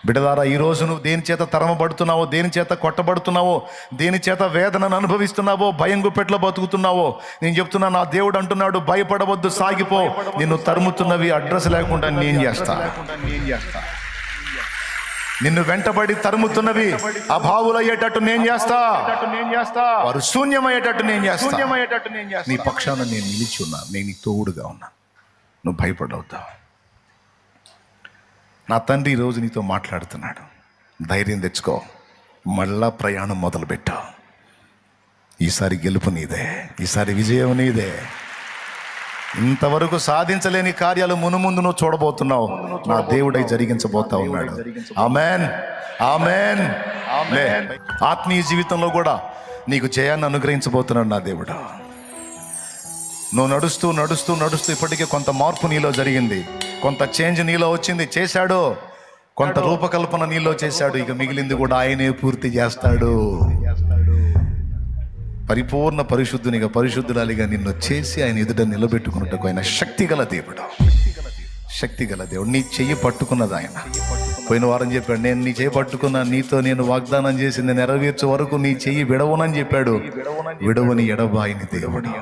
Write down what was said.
బిడ్డలారా, ఈరోజు నువ్వు దేని చేత తరమబడుతున్నావో, దేని చేత కొట్టబడుతున్నావో, దేని చేత వేదనను అనుభవిస్తున్నావో, భయం గుప్పెట్లో బతుకుతున్నావో, నేను చెప్తున్నా, నా దేవుడు అంటున్నాడు, భయపడవద్దు, సాగిపో. నిన్ను తరుముతున్నవి అడ్రస్ లేకుండా నేను చేస్తా. నిన్ను వెంటబడి తరుముతున్నవి అభావులయ్యేటట్టు నేను చేస్తా. వారు శూన్యమయ్యేటట్టు నేను చేస్తా. నీ పక్షాన నేను నిలిచి ఉన్నా, నేను నీ తోడుగా ఉన్నా. నువ్వు భయపడవద్దు. నా తండ్రి ఈరోజు నీతో మాట్లాడుతున్నాడు. ధైర్యం తెచ్చుకో, మళ్ళా ప్రయాణం మొదలుపెట్టు. ఈసారి గెలుపు నీదే, ఈసారి విజయం నీదే. ఇంతవరకు సాధించలేని కార్యాలు మునుముందు నువ్వు చూడబోతున్నావు. నా దేవుడై జరిగించబోతా ఉన్నాడు. Amen, amen. ఆత్మీయ జీవితంలో కూడా నీకు జయాన్ని అనుగ్రహించబోతున్నాడు నా దేవుడు. నువ్వు నడుస్తూ నడుస్తూ నడుస్తూ ఇప్పటికే కొంత మార్పు నీలో జరిగింది, కొంత చేంజ్ నీలో వచ్చింది, చేశాడు. కొంత రూపకల్పన నీలో చేశాడు. ఇక మిగిలింది కూడా ఆయనే పూర్తి చేస్తాడు. పరిపూర్ణ పరిశుద్ధునిగా, పరిశుద్ధురాలిగా నిన్ను చేసి ఆయన ఎదుట నిలబెట్టుకున్నట్టుకు ఆయన శక్తిగల దేవుడు. శక్తిగల దేవుడు. నీ చెయ్యి పట్టుకున్నది ఆయన. పోయిన వారం చెప్పాడు, నేను నీ చెయ్యి పట్టుకున్నా, నీతో నేను వాగ్దానం చేసింది నెరవేర్చే వరకు నీ చెయ్యి విడవనని చెప్పాడు. విడవని ఎడబాయిని దేవుడు.